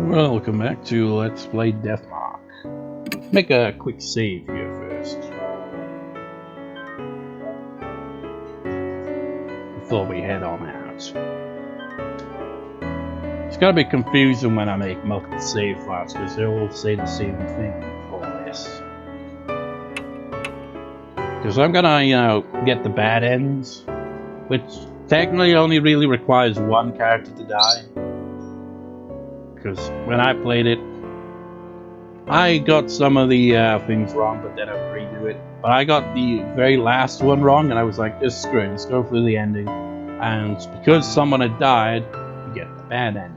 Welcome back to Let's Play Deathmark. Make a quick save here first, before we head on out. It's gotta be confusing when I make multiple save files, because they all say the same thing, more or less. Because I'm gonna, get the bad ends, which technically only really requires one character to die. Because when I played it, I got some of the things wrong, but then I redo it. But I got the very last one wrong, and I was like, just screw it, let's go through the ending. And because someone had died, you get the bad ending.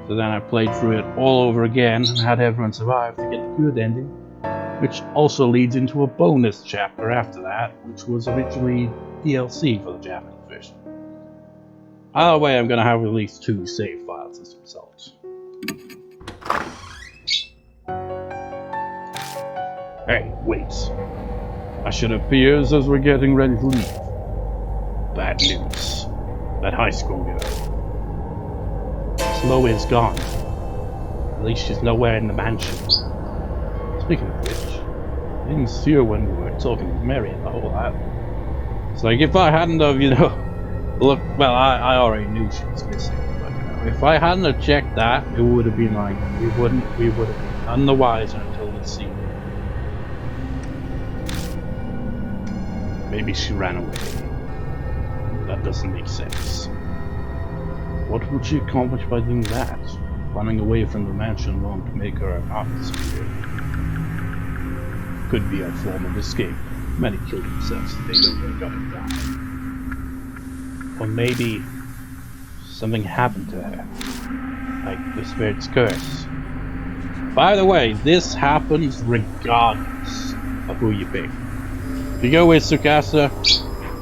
So then I played through it all over again, and had everyone survive to get the good ending. Which also leads into a bonus chapter after that, which was originally DLC for the Japanese version. Either way, I'm going to have at least 2 save files as a result. Hey, wait. Mashita appears as we're getting ready to leave. Bad news. That high school girl. Chloe is gone. At least she's nowhere in the mansion. Speaking of which, I didn't see her when we were talking to Mary and the whole lot. It's like if I hadn't have, look, well, I already knew she was missing, but if I hadn't have checked that, it would have been like, we would have been none the wiser until the scene. Maybe she ran away. That doesn't make sense. What would she accomplish by doing that? Running away from the mansion won't make her an artist. Could be a form of escape. Many kill themselves if they know they're gonna die. Or maybe something happened to her. Like the spirit's curse. By the way, this happens regardless of who you pick. If you go with Tsukasa,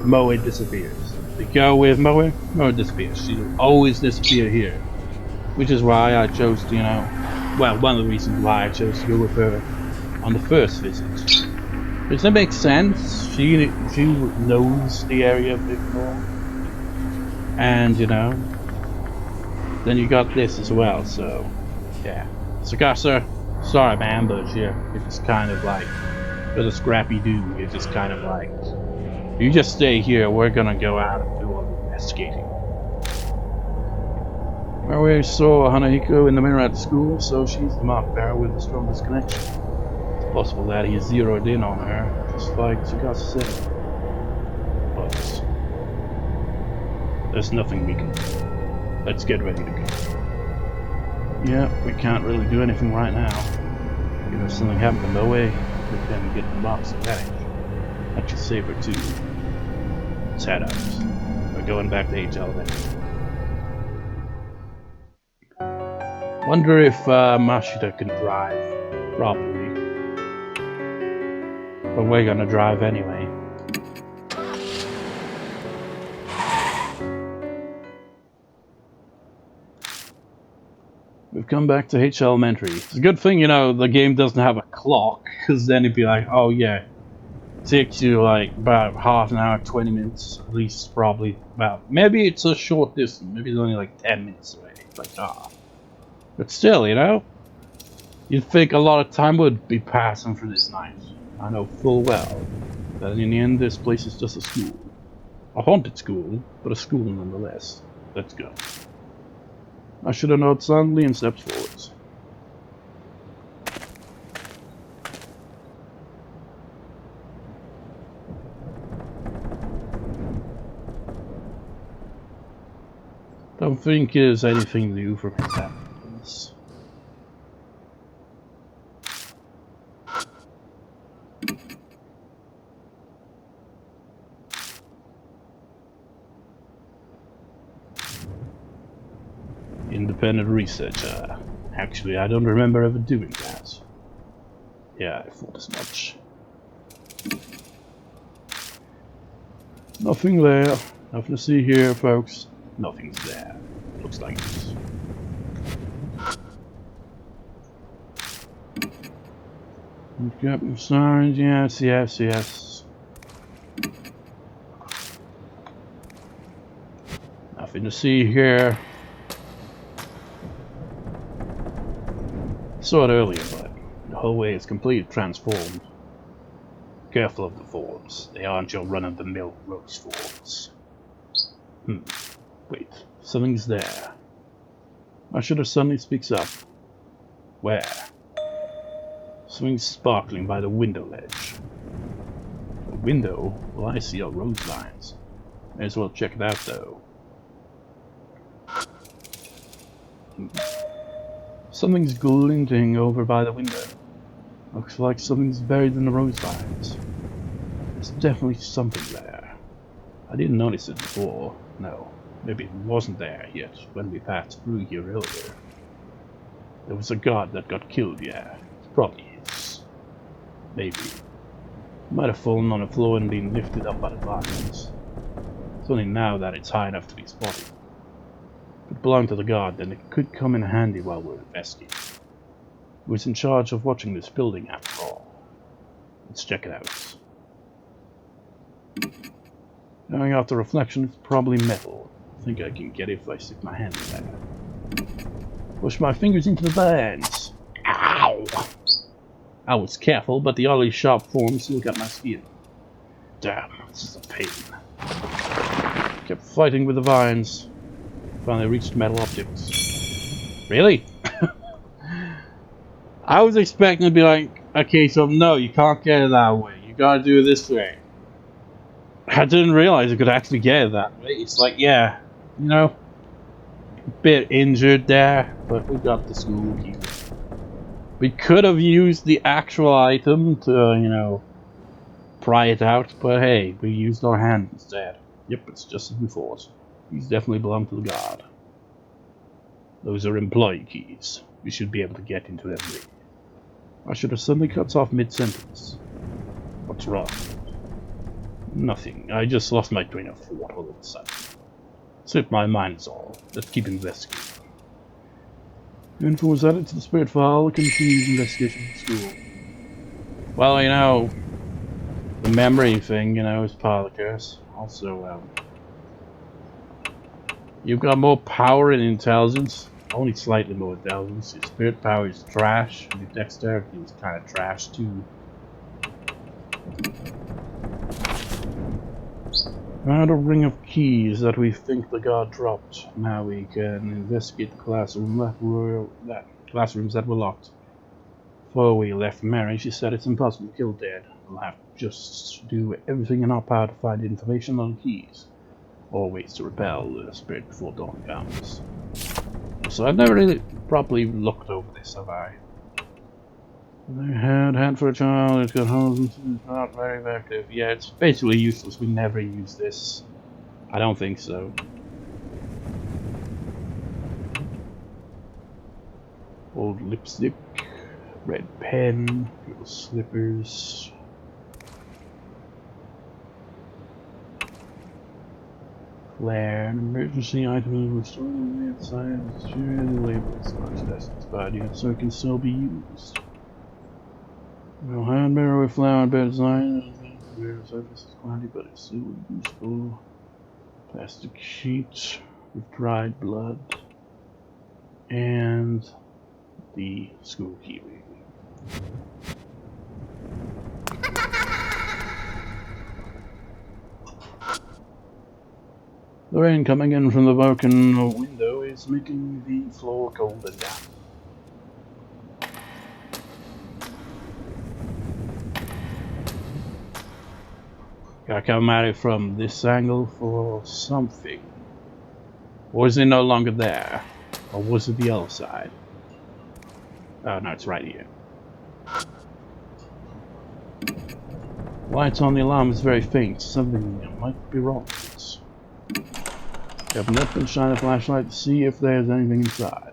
Moe disappears. If you go with Moe, Moe disappears. She'll always disappear here. Which is why I chose to, well, one of the reasons why I chose to go with her on the first visit. Does that make sense? She knows the area a bit more. And, then you got this as well, so, yeah. Tsukasa, sorry man, but you're just kind of like, you're a scrappy dude. You're just kind of like, you just stay here, we're gonna go out and do all the investigating. Well, we saw Hanahiko in the mirror at school, so she's the mark bearer with the strongest connection. It's possible that he zeroed in on her, just like Tsukasa said. But there's nothing we can do. Let's get ready to go. Yeah, we can't really do anything right now. If something happened to Moe, we can get the marks advantage. That should save her too. Let's head out. We're going back to H Elementary. Wonder if Mashita can drive properly. But we're gonna drive anyway. We've come back to H Elementary. It's a good thing, the game doesn't have a clock, because then it'd be like, oh yeah, it takes you like about half an hour, 20 minutes, at least probably about, maybe it's a short distance, maybe it's only like 10 minutes away, it's like, But still, you'd think a lot of time would be passing for this night. I know full well that in the end this place is just a school. A haunted school, but a school nonetheless. Let's go. I should have nodded silently and stepped forwards. Don't think there's anything new from his happenings. Independent researcher. Actually, I don't remember ever doing that. Yeah, I thought as much. Nothing there. Nothing to see here, folks. Nothing's there. Looks like this. We've got signs. Yes. Nothing to see here. saw it earlier, but the whole way is completely transformed. Careful of the thorns. They aren't your run-of-the-mill rose thorns. Wait, something's there. Mashita suddenly speaks up. Where? Something's sparkling by the window ledge. A window? Well, I see our rose vines. May as well check it out, though. Something's glinting over by the window. Looks like something's buried in the rose vines. There's definitely something there. I didn't notice it before. No, maybe it wasn't there yet when we passed through here earlier. There was a guard that got killed, yeah. It probably is. Maybe. It might have fallen on the floor and been lifted up by the vines. It's only now that it's high enough to be spotted. If it belonged to the guard, then it could come in handy while we're investigating. Who is in charge of watching this building after all? Let's check it out. Going off the reflection, it's probably metal. I think I can get it if I stick my hand in there. Push my fingers into the vines. Ow! I was careful, but the oddly sharp thorns still got my skin. Damn, this is a pain. Kept fighting with the vines. Finally reached metal objects. Really? I was expecting to be like, okay, so no, you can't get it that way. You gotta do it this way. I didn't realize I could actually get it that way. It's like, yeah, you know, a bit injured there, but we got the school key. We could have used the actual item to, you know, pry it out, but hey, we used our hand instead. Yep, it's just as we thought. These definitely belong to the guard. Those are employee keys. We should be able to get into them. I should have suddenly cuts off mid-sentence. What's wrong? Nothing. I just lost my train of thought all of a sudden. Slipped my mind is all. Let's keep investigating. Info was added to the spirit file. Continued investigation at school. Well, you know, the memory thing, you know, is part of the curse. Also, you've got more power and intelligence. Only slightly more intelligence. Your spirit power is trash. And your dexterity is kind of trash too. Found a ring of keys that we think the guard dropped. Now we can investigate the classrooms that were locked. Before we left Mary, she said it's impossible to kill dead. We'll have to just do everything in our power to find information on the keys. Or ways to repel the spirit before dawn comes. So I've never really properly looked over this, have I? Hand for a child, it's got holes, it's not very effective. Yeah, it's basically useless. We never use this. I don't think so. Old lipstick, red pen, little slippers. Flare, an emergency item was stored on the outside of the the label is large distance body unit so it can still be used. No hand mirror with flower bed design. The surface is cloudy, but it's still useful. Plastic sheet with dried blood. And the school key ring. The rain coming in from the broken window is making the floor cold and damp. Gotta come at it from this angle for something. Or is it no longer there? Or was it the other side? Oh no, it's right here. Lights on the alarm is very faint. Something might be wrong. Open up and shine a flashlight to see if there's anything inside.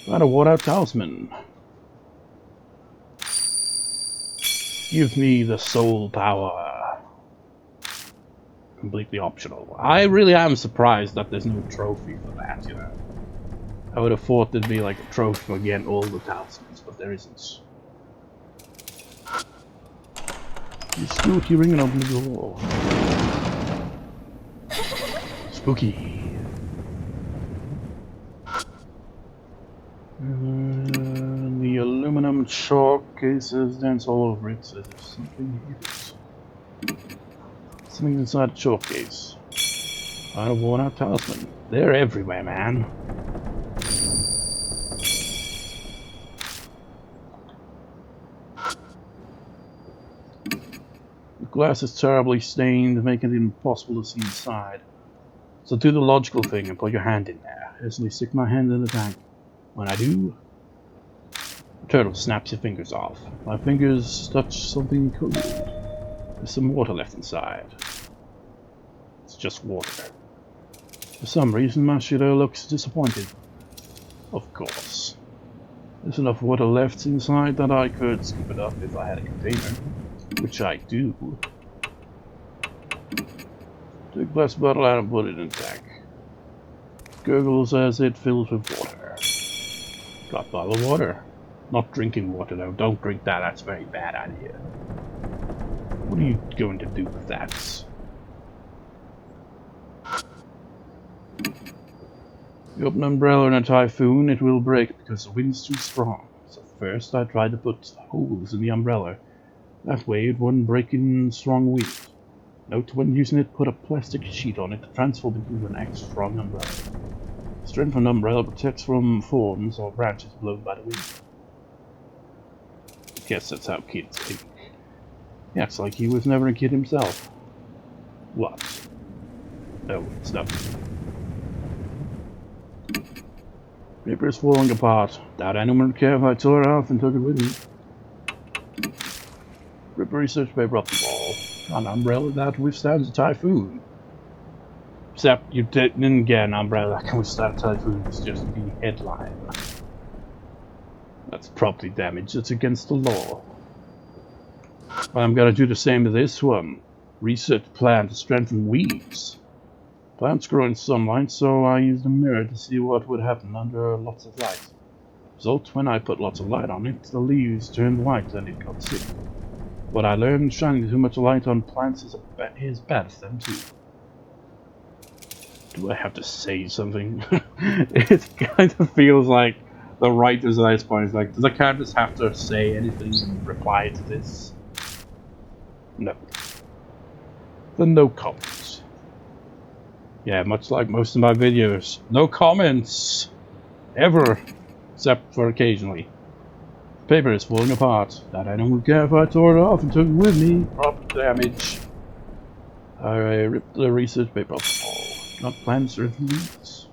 Got a worn-out talisman. Give me the soul power. Completely optional. I really am surprised that there's no trophy for that, you know. I would have thought there'd be like a trophy for getting all the talismans, but there isn't. You still hearing and open the door. Spooky. The chalk cases dance all over it, so there's something here. Something inside a chalk case. Find a worn out talisman. They're everywhere, man. The glass is terribly stained, making it impossible to see inside. So do the logical thing and put your hand in there. Instantly stick my hand in the tank. When I do, the turtle snaps your fingers off. My fingers touch something cold. There's some water left inside. It's just water. For some reason, Mashita looks disappointed. Of course. There's enough water left inside that I could scoop it up if I had a container. Which I do. Take a glass bottle out and put it in the tank. Gurgles as it fills with water. Got bottled water. Not drinking water though, don't drink that, that's a very bad idea. What are you going to do with that? You open an umbrella in a typhoon, it will break because the wind's too strong. So first I tried to put holes in the umbrella. That way it wouldn't break in strong wind. Note when using it, put a plastic sheet on it to transform it into an extra strong umbrella. The strengthened umbrella protects from thorns or branches blown by the wind. I guess that's how kids think. He acts like he was never a kid himself. What? Oh, it's nothing. Paper is falling apart. Doubt anyone would care if I tore it off and took it with me. Rip a research paper off the wall. An umbrella that withstands a typhoon. Except you didn't get an umbrella that can withstand a typhoon. It's just the headline. That's property damage. It's against the law. But I'm gonna do the same to this one. Research plant to strengthen weeds. Plants grow in sunlight, so I used a mirror to see what would happen under lots of light. Result, when I put lots of light on it, the leaves turned white and it got sick. What I learned, shining too much light on plants is bad for them too. Do I have to say something? It kind of feels like the writer's eyes point is like, does the character just have to say anything in reply to this? No. Then no comments. Yeah, much like most of my videos. No comments! Ever! Except for occasionally. Paper is falling apart. That I don't care if I tore it off and took it with me. Property damage. I ripped the research paper off the wall. Not plants or leaves.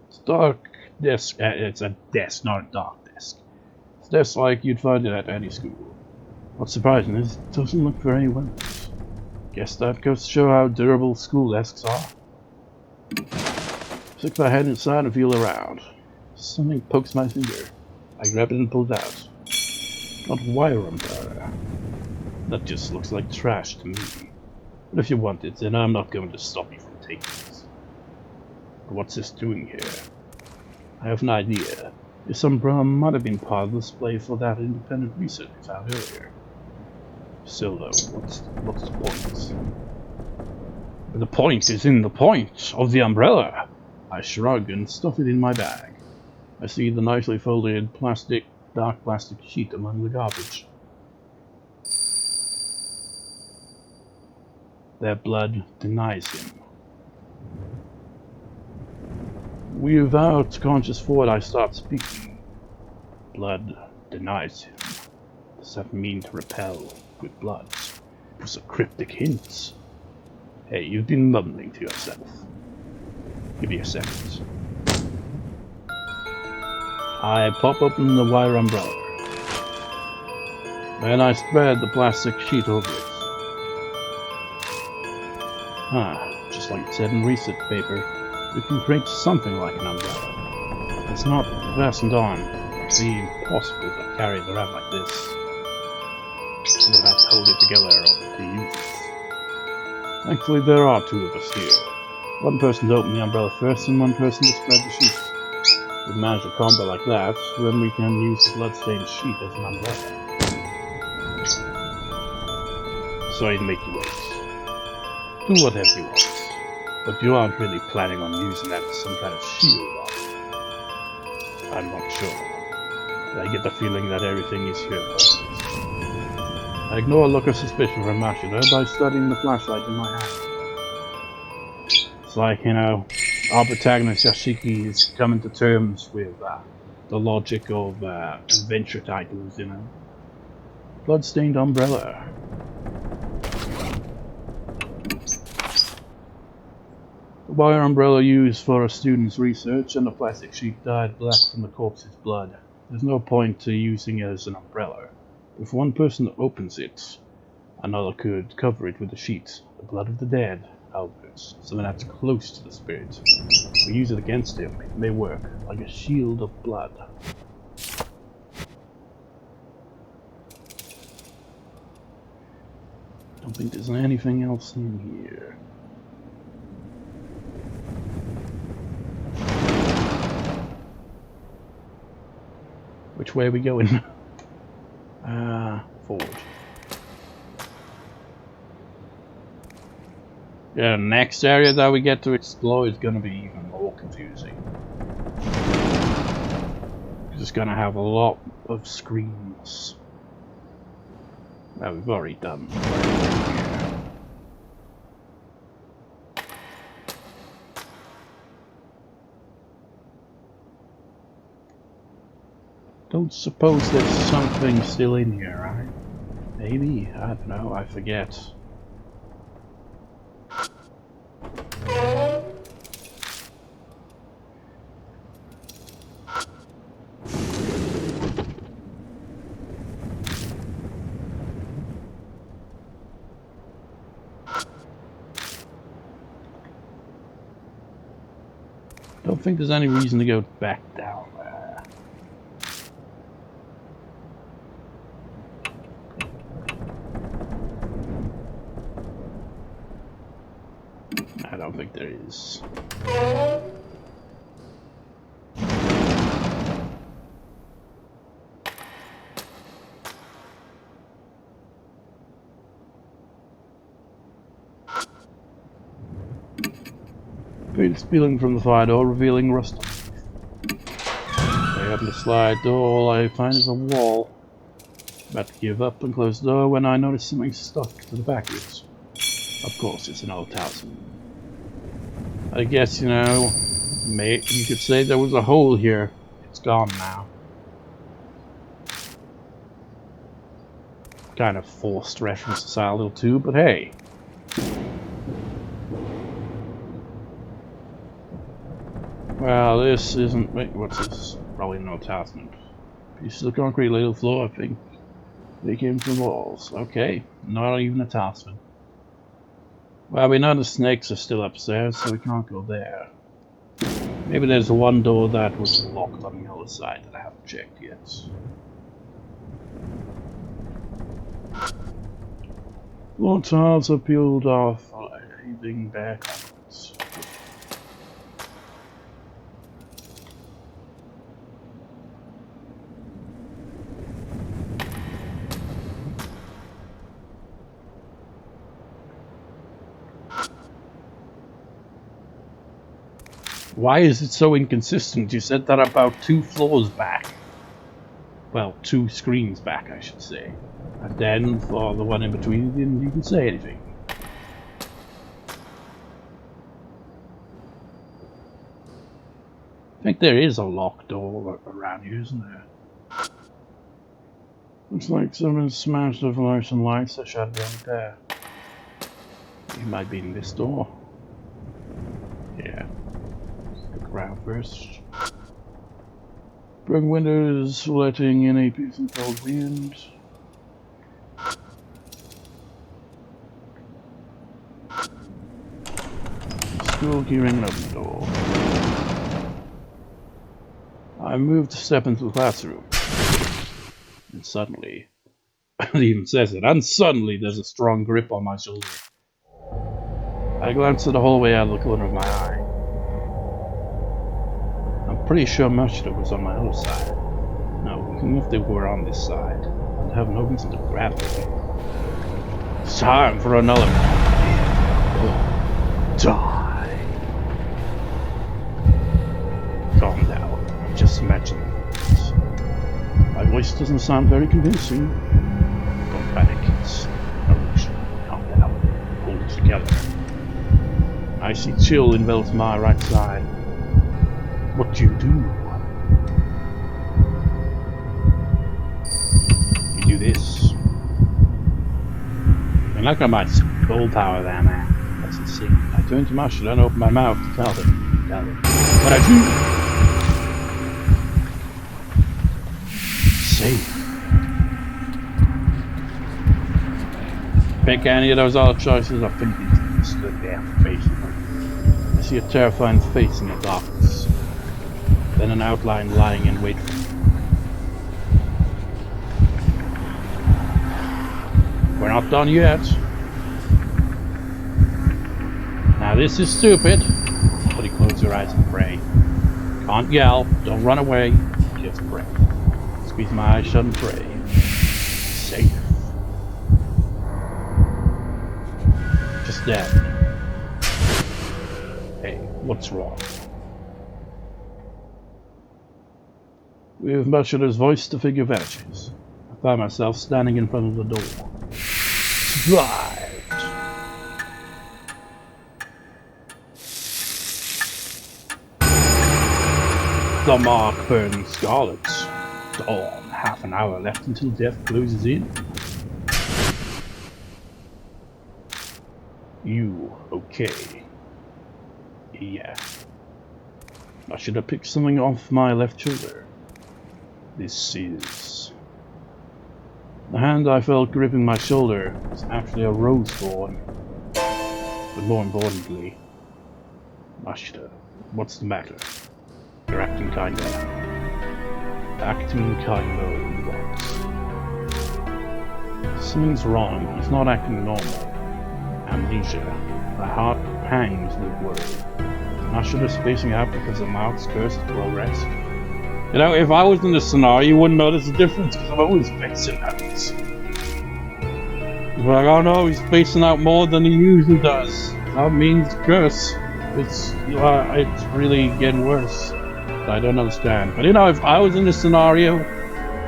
It's a dark desk. It's a desk, not a dark desk. It's a desk like you'd find it at any school. What's surprising is it doesn't look very well. Guess that goes to show how durable school desks are. Stick my head inside and feel around. Something pokes my finger. I grab it and pull it out. Not wire umbrella. That just looks like trash to me. But if you want it, then I'm not going to stop you from taking it. But what's this doing here? I have an idea. This umbrella might have been part of the display for that independent research we found earlier. Still though, what's the point? The point is in the point of the umbrella. I shrug and stuff it in my bag. I see the nicely folded dark plastic sheet among the garbage. Their blood denies him. Without conscious thought, I start speaking. Blood denies him. Does that mean to repel with blood? It was a cryptic hint. Hey, you've been mumbling to yourself. Give me a second. I pop open the wire umbrella. Then I spread the plastic sheet over it. Just like it said in research paper, we can create something like an umbrella. It's not fastened on. It'd be impossible to carry it around like this. We'll have to hold it together to use it. Thankfully, there are two of us here. One person to open the umbrella first, and one person to spread the sheet. If we manage a combo like that, then we can use the bloodstained sheet as an umbrella. Sorry to make you wait. Do whatever you want. But you aren't really planning on using that as some kind of shield, are you? I'm not sure. I get the feeling that everything is here first. I ignore a look of suspicion from Mashita by studying the flashlight in my hand. It's like, our protagonist Yashiki is coming to terms with the logic of adventure titles, Bloodstained umbrella. The wire umbrella used for a student's research and a plastic sheet dyed black from the corpse's blood. There's no point to using it as an umbrella. If one person opens it, another could cover it with a sheet. The blood of the dead, Albert, something that's close to the spirit. If we use it against him, it may work, like a shield of blood. Don't think there's anything else in here. Which way are we going? Forward. Yeah, next area that we get to explore is gonna be even more confusing. It's gonna have a lot of screens that we've already done. Don't suppose there's something still in here, right? Maybe, I don't know, I forget. Don't think there's any reason to go back down there. I don't think there is. Paint spilling from the fire door, revealing rust. I open the slide door, all I find is a wall. About to give up and close the door when I notice something stuck to the back of it. Of course, it's an old talisman. I guess, you could say there was a hole here. It's gone now. Kind of forced reference to Silent Hill 2, but hey. Well, this isn't... Wait, what's this? Probably no talisman. Pieces of concrete laid on the floor, I think. They came from walls. Okay, not even a talisman. Well, we know the snakes are still upstairs, so we can't go there. Maybe there's one door that was locked on the other side that I haven't checked yet. Floor tiles are peeled off, leaving back onwards. Why is it so inconsistent? You said that about 2 floors back. Well, 2 screens back, I should say. And then, for the one in between, you didn't even say anything. I think there is a locked door around here, isn't there? Looks like someone smashed the fluorescent lights that shut down there. It might be in this door. Yeah. Around first. Broken windows letting in a piece of cold wind. School key ringing up the door. I moved to step into the classroom. And suddenly, it even says it, and suddenly there's a strong grip on my shoulder. I glanced at the hallway out of the corner of my eye. Pretty sure Mashita was on my other side. No, even if they were on this side, I'd have no reason to grab them. It's time for another. Die. voice doesn't sound very convincing. Don't panic, it's emotion. Calm down. Hold it together. I see chill envelops my right side. What do? You do this. And like I might skull power there, man. That's insane. I turn to Mashita and open my mouth to tell them. What I do? Safe. Pick any of those other choices, I think he's stood there facing them. I see a terrifying face in the darkness. Then an outline lying in wait for me. We're not done yet. Now this is stupid, but you close your eyes and pray. Can't yell, don't run away, just pray. Squeeze my eyes shut and pray. Safe. Just dead. Hey, what's wrong? With Mashita's voice, the figure vanishes. I find myself standing in front of the door. Survived! The mark burning scarlet. Dawn, half an hour left until death closes in. You okay? Yeah. I should have picked something off my left shoulder. This is... The hand I felt gripping my shoulder was actually a rose thorn. But more importantly, Mashita, what's the matter? You're acting kinda... what? Something's wrong. He's not acting normal. Amnesia. My heart pangs with worry. Mashita's spacing out because the mouth's cursed will rest. You know, if I was in this scenario, you wouldn't notice the difference because I'm always spacing out. You're like, oh no, he's spacing out more than he usually does. That means curse. It's really getting worse. I don't understand. But you know, if I was in this scenario,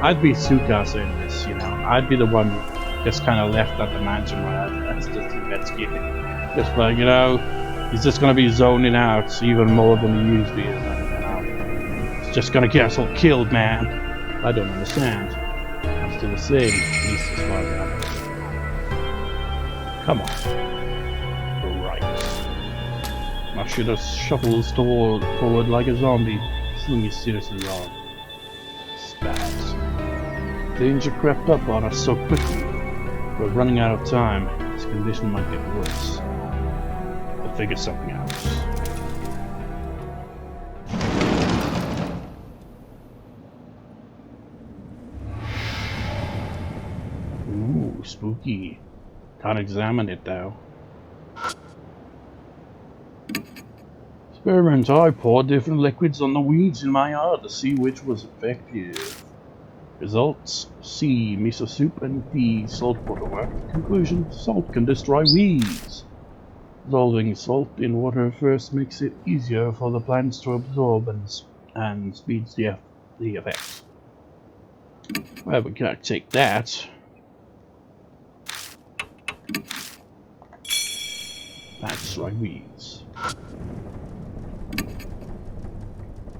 I'd be Tsukasa in this, you know. I'd be the one just kind of left at the mansion where that's just investigating. Just like, you know, he's just going to be zoning out even more than he usually is. He's just going to get us all killed, man. I don't understand. I'm still the same, at least as far as I know. Come on. Right. Mashita shuffles forward like a zombie. Something is seriously wrong. Spats. Danger crept up on us so quickly. We're running out of time. This condition might get worse. I'll figure something out. Ooh, spooky. Can't examine it though. Experiment. I poured different liquids on the weeds in my yard to see which was effective. Results: C. Miso soup and D. Salt water worked. Conclusion: salt can destroy weeds. Dissolving salt in water first makes it easier for the plants to absorb and speeds the effect. Well, we can't take that. That's like weeds.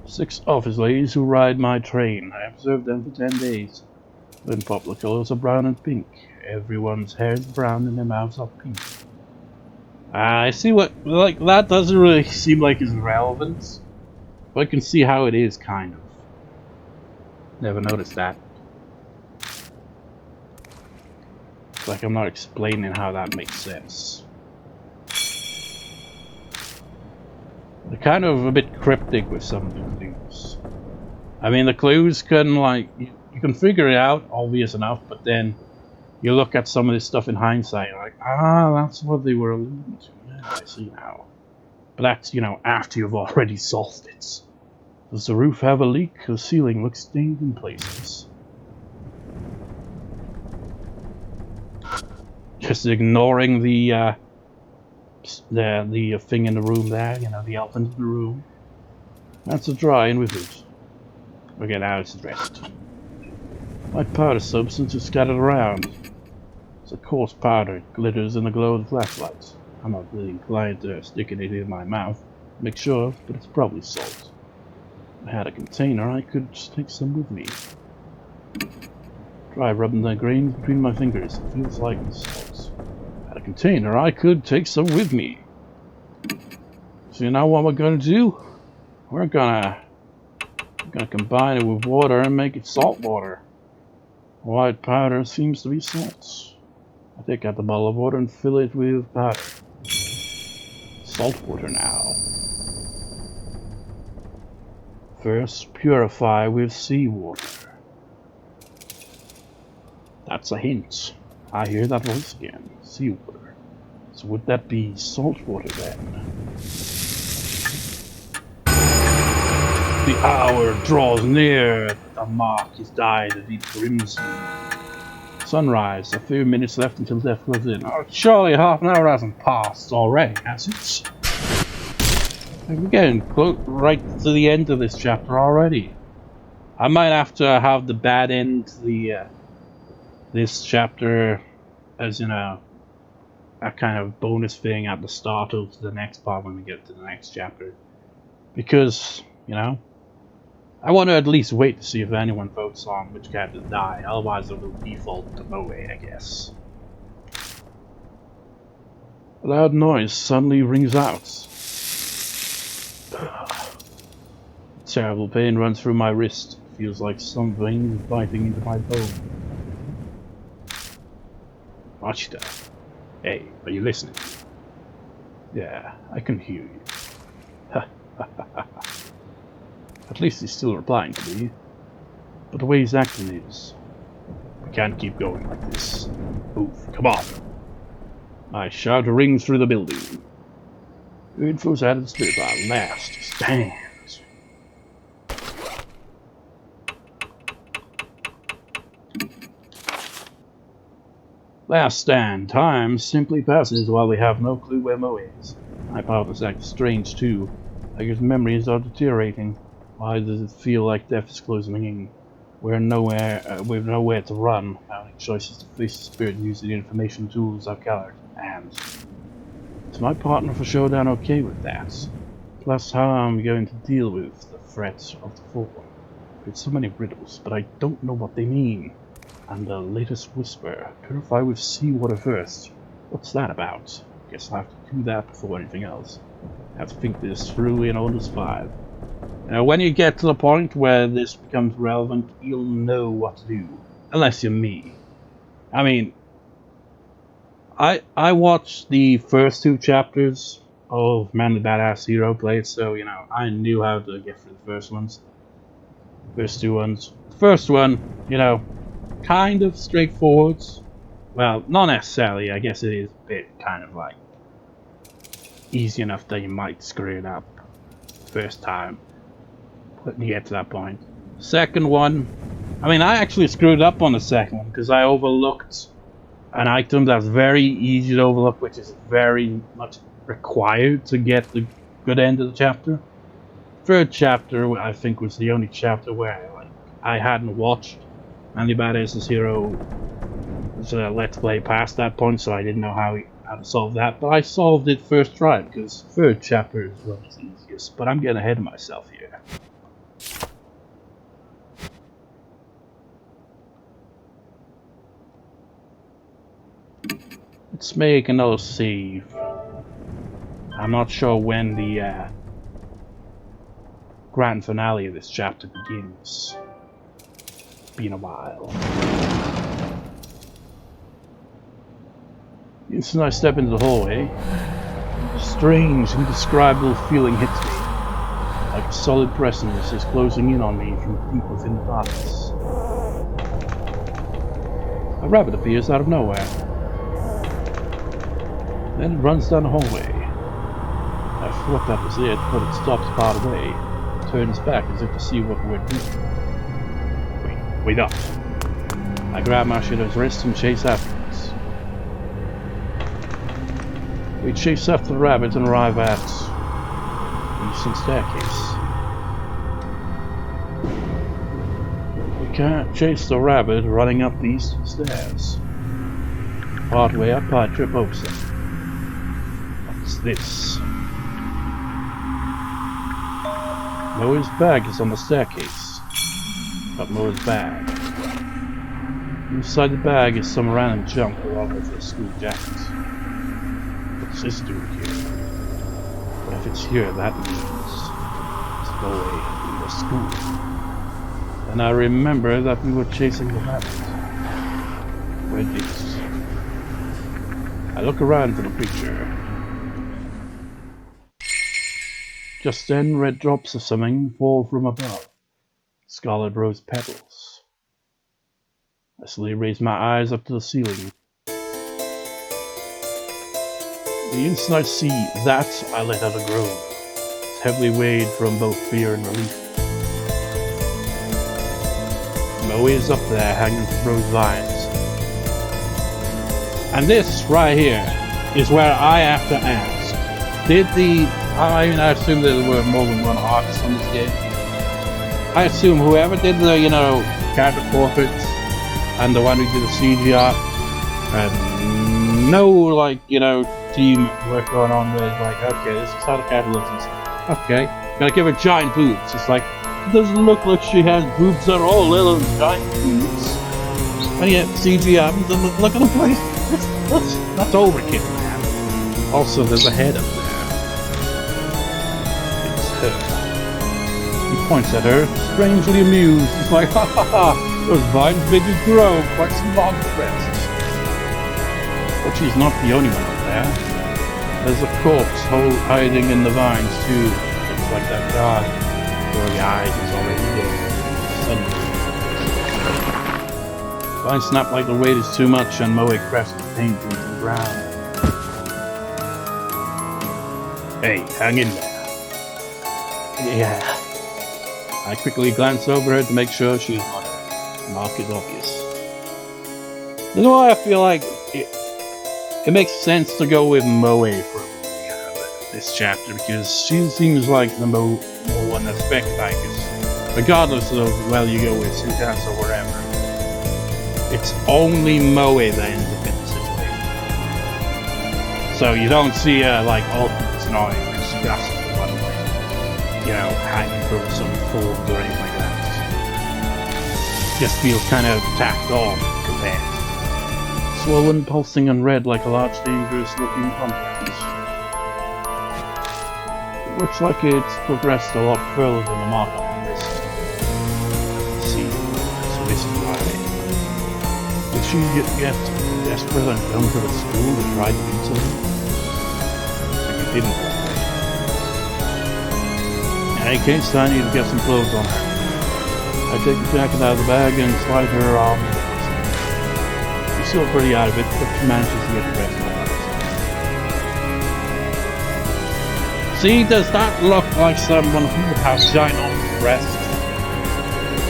6 office ladies who ride my train. I observed them for 10 days. When popular colors are brown and pink. Everyone's hair is brown and their mouths are pink. I see what, like, that doesn't really seem like it's relevant. But I can see how it is, kind of. Never noticed that. It's like I'm not explaining how that makes sense. They're kind of a bit cryptic with some of the clues. I mean, the clues can, like, you can figure it out, obvious enough, but then you look at some of this stuff in hindsight, you're like, ah, that's what they were alluding to. Yeah, I see now. But that's, you know, after you've already solved it. Does the roof have a leak? The ceiling looks stained in places. Just ignoring the thing in the room there, you know, the elephant in the room. That's a dry and with it. Okay, now it's addressed. White powder substance is scattered around. It's a coarse powder. It glitters in the glow of the flashlights. I'm not really inclined to sticking it in my mouth. Make sure, but it's probably salt. If I had a container, I could just take some with me. Try rubbing the grains between my fingers. It feels like salt. If I had a container, I could take some with me. So you know what we're gonna do? We're gonna combine it with water and make it salt water. White powder seems to be salt. I take out the bottle of water and fill it with powder. Salt water now. First, purify with seawater. That's a hint. I hear that voice again. Seawater. So would that be salt water then? The hour draws near. The mark is dyed a deep crimson. Sunrise. A few minutes left until death closes in. Oh, surely half an hour hasn't passed already, has it? We're getting close right to the end of this chapter already. I might have to have the bad end to the this chapter as, you know, a kind of bonus thing at the start of the next part when we get to the next chapter. Because, you know, I want to at least wait to see if anyone votes on which character to die, otherwise it will default to Moe, I guess. A loud noise suddenly rings out. Terrible pain runs through my wrist. It feels like something is biting into my bone. Mashita. Hey, are you listening? Yeah, I can hear you. At least he's still replying to me. But the way he's acting is... We can't keep going like this. Move, come on. My shout rings through the building. The info's out of the spirit bar. Last stand. Last stand. Time simply passes while we have no clue where Moe is. My partner's acting strange too. Like his memories are deteriorating. Why does it feel like death is closing in? We're nowhere to run. Our only choice is to face the spirit using the information tools I've gathered. And is my partner for showdown okay with that? Plus, how am I going to deal with the threat of the Fallen? There's so many riddles, but I don't know what they mean. And the latest whisper, purify with seawater first. What's that about? Guess I'll have to do that before anything else. I have to think this through in Orders 5. When you get to the point where this becomes relevant, you'll know what to do. Unless you're me. I mean, I watched the first 2 chapters of Man the Badass Hero played, so, you know, I knew how to get through the first ones. First 2 ones. The first one, you know, kind of straightforward. Well, not necessarily. I guess it is a bit kind of like easy enough that you might screw it up first time when you get to that point. Second one, I mean, I actually screwed up on the second one because I overlooked an item that's very easy to overlook, which is very much required to get the good end of the chapter. Third chapter, I think, was the only chapter where I hadn't watched Man the Badass Hero Let's Play past that point, so I didn't know how to solve that. But I solved it first try because third chapter is one of the easiest. But I'm getting ahead of myself here. Let's make another save. I'm not sure when the grand finale of this chapter begins. It's been a while. The instant I step into the hallway, a strange, indescribable feeling hits me. Like a solid presence is closing in on me from deep within the darkness. A rabbit appears out of nowhere. Then it runs down the hallway. I thought that was it, but it stops part away. Turns back as if to see what we're doing. Wait up. I grab Mashita's wrist and chase afterwards. We chase after the rabbit and arrive at the eastern staircase. We can't chase the rabbit running up these stairs. Partway up, I trip over something. What's this? Moe's bag is on the staircase. Got Moe's bag. Inside the bag is some random junk along with a school jacket. What's this doing here? But if it's here, that means it's Moe in the school. And I remember that we were chasing the rabbit. Where this? I look around for the picture. Just then, red drops of something fall from above. Scarlet rose petals. I slowly raise my eyes up to the ceiling. The instant I see that, I let out a groan. It's heavily weighed from both fear and relief. Moe is up there, hanging from rose vines. And this right here is where I have to ask. I assume there were more than one artist on this game. I assume whoever did the, character portraits and the one who did the CG art and team work going on with okay, this is how the character looks. Okay, gotta give her giant boobs. It's like, it doesn't look like she has boobs that are all little giant boobs. And yet CG happens and look at the place. That's overkill, man. Also, there's a head up there. It's her. He points at her, strangely amused. He's like, ha ha ha, those vines big and grow, quite some long breasts. But she's not the only one up there. There's a corpse hiding in the vines too. Looks like that guy, where the eyes is already dead. Vines snap like the weight is too much, and Moe crashes painfully into the ground. Hey, hang in there. Yeah. I quickly glance over her to make sure she's not hurt. Mark is obvious. You know why I feel like it makes sense to go with Moe for this chapter, because she seems like the more one that's spectators. Regardless of whether you go with Sukas or wherever. It's only Moe that ends up in the situation. So you don't see alternate scenario where Sukas is the one hanging from some thorns or anything like that. Just feels kind of tacked on compared. Swollen, pulsing and red like a large dangerous looking pumpkin. It looks like it's progressed a lot further than the mark on the wrist. See, so this is why. Did she get desperate and come to the school to try to do something? Maybe it didn't work. In any case, I need to get some clothes on her. I take the jacket out of the bag and slide her arm. She's still pretty out of it, but she manages to get the rest of it. See, does that look like someone who would have ginormous breasts?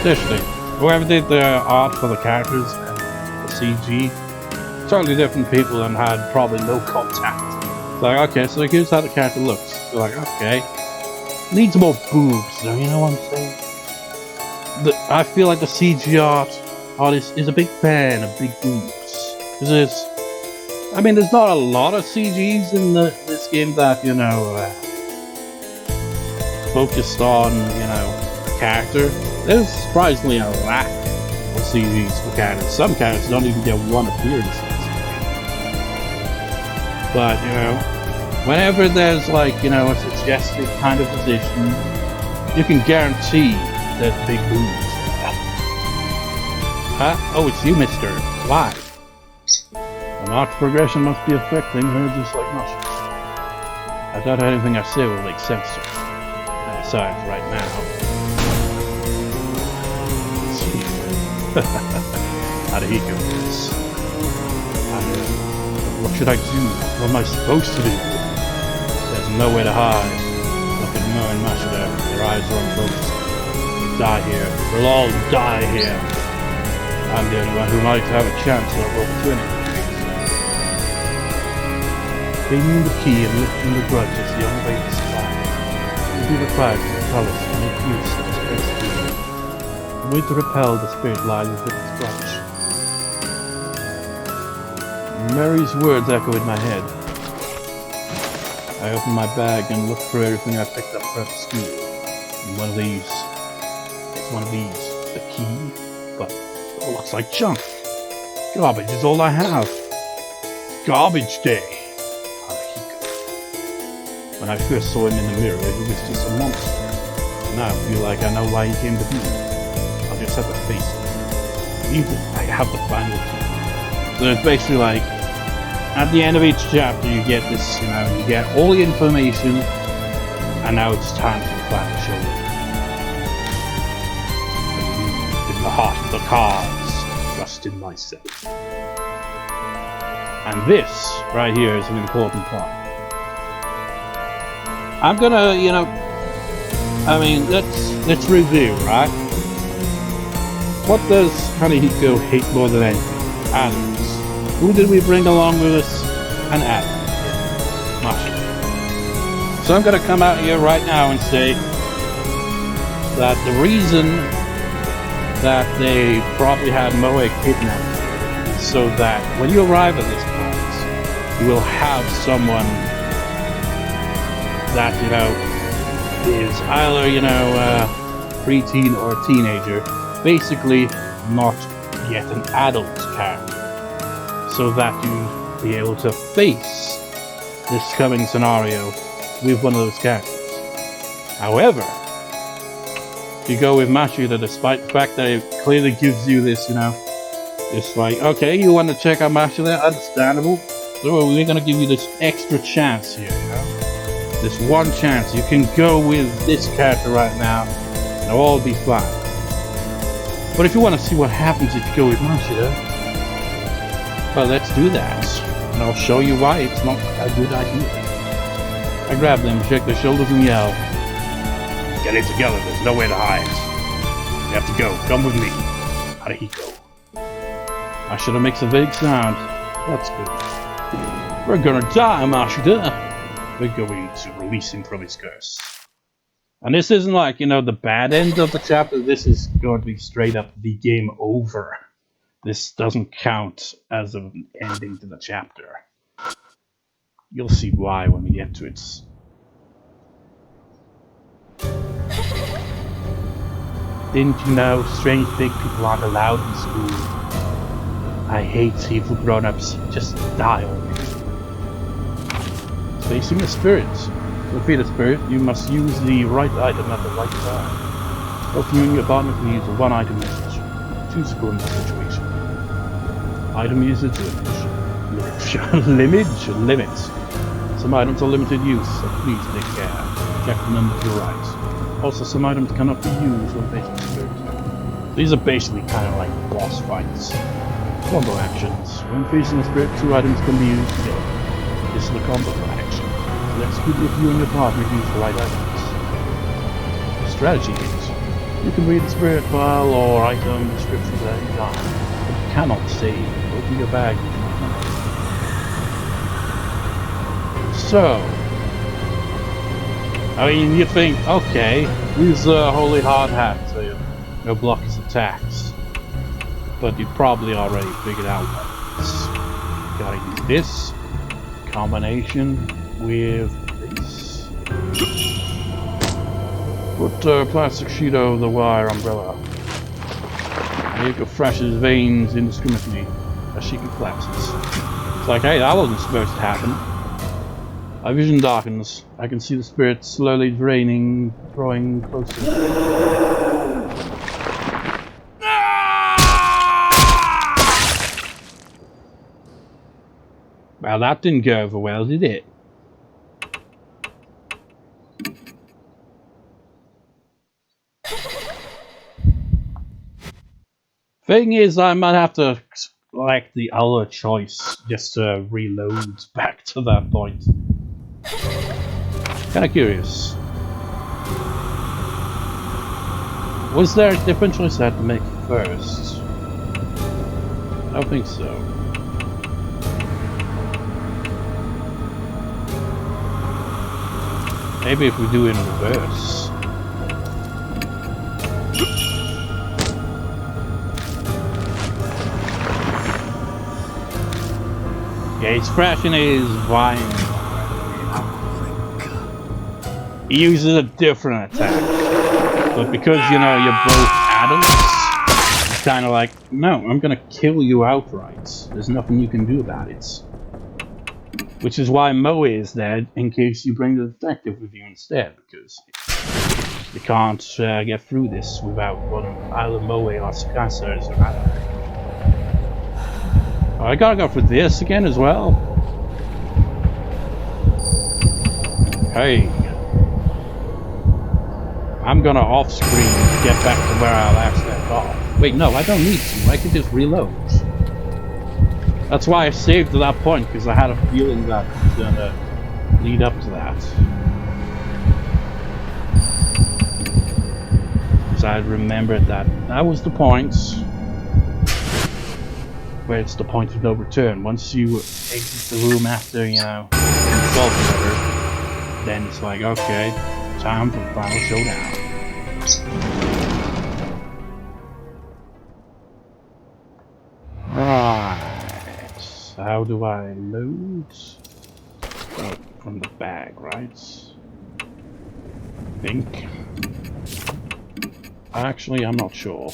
Seriously, whoever did the art for the characters and the CG, totally different people and had probably no contact. It's like, okay, so here's how the character looks. You're like, okay, needs more boobs, though, you know what I'm saying? I feel like the CG artist is a big fan of big boobs. There's not a lot of CGs in this game that, focused on, a character. There's surprisingly a lack of CGs for characters. Some characters don't even get one appearance. But, whenever there's a suggested kind of position, you can guarantee that big boobs. Huh? Oh, it's you, mister. Why? The marked progression must be affecting her just like Mashita. I doubt anything I say will make sense to her. And besides, right now... Hanahiko is... What should I do? What am I supposed to do? There's nowhere to hide. Look at Mo and Mashita. Their eyes are on boats. We'll die here. We'll all die here. I'm the only one who might have a chance of overturning the case. Cleaning the key and lifting the grudge is the only way to survive. You'll be required to tell us to make use of this space. way to repel the spirit lies within its clutch. Mary's words echo in my head. I open my bag and look through everything I picked up throughout the school. And one of these, the key, but it looks like junk. Garbage is all I have. Garbage day. Hanahiko. When I first saw him in the mirror, he was just a monster. Now I feel like I know why he came to be. I'll just have to face it. Even I have the final key. So it's basically like, at the end of each chapter you get this, you get all the information, and now it's time for the final showdown. In the heart of the cards, trust in myself. And this, right here, is an important part. I'm gonna, let's review, right? What does Hanahiko hate more than anything? Animals. Who did we bring along with us? An animal. Mashita. So I'm gonna come out here right now and say that the reason that they probably had Moe kidnapped is so that when you arrive at this place, you will have someone that, is either, preteen or teenager, basically not yet an adult character, so that you be able to face this coming scenario with one of those characters. However, if you go with Mashita, despite the fact that it clearly gives you this, it's like, okay, you want to check out Mashita, understandable, so we're going to give you this extra chance here, this one chance. You can go with this character right now, and it'll all be fine. But if you want to see what happens if you go with Mashita, well, let's do that. And I'll show you why it's not a good idea. I grab them, shake their shoulders, and yell, "Get it together, there's nowhere to hide. You have to go, come with me. Hanahiko." Mashita makes a vague sound. That's good. We're gonna die, Mashita. We're going to release him from his curse. And this isn't like, the bad end of the chapter. This is going to be straight up the game over. This doesn't count as an ending to the chapter. You'll see why when we get to it. Didn't you know strange big people aren't allowed in school? I hate evil grown-ups. Just die already. Facing the spirit. To defeat a spirit, you must use the right item at the right time. Both you and your partner can use a one-item usage. Choose according to the situation. Item usage limit. Some items are limited use, so please take care. Check the number to your right. Also, some items cannot be used when facing spirits. These are basically kind of like boss fights. Combo actions. When facing a spirit, 2 items can be used together. This is the combo action. Let's good if you and your partner use the right items. Strategy is, you can read the spirit file or item descriptions at any time. But you cannot save. Open your bag. So, you think, okay, use a holy hard hat to block his attacks. But you probably already figured out what it is. You gotta use this combination with this. Put a plastic sheet over the wire umbrella. Hanahiko flashes veins indiscriminately as she collapses. It's like, hey, that wasn't supposed to happen. My vision darkens. I can see the spirit slowly draining, drawing closer. Well, that didn't go over well, did it? Thing is, I might have to select the other choice just to reload back to that point. Kinda curious. Was there a different choice I had to make first? I don't think so. Maybe if we do it in reverse. Okay, he's crashing his vine. He uses a different attack. But because, you know, you're both adults, it's kind of like, no, I'm gonna kill you outright. There's nothing you can do about it. Which is why Moe is there, in case you bring the detective with you instead, because you can't get through this without one of either Moe or Tsukasa as your ally. Oh, I gotta go for this again as well. Hey. I'm gonna off-screen get back to where I last left off. Wait, no, I don't need to. I can just reload. That's why I saved to that point, because I had a feeling that it was gonna lead up to that. Because I remembered that that was the point where it's the point of no return. Once you exit the room after, you know, insult whatever, then it's like, okay, time for the final showdown. Right. How do I load? Oh, from the bag, right? I think. Actually, I'm not sure.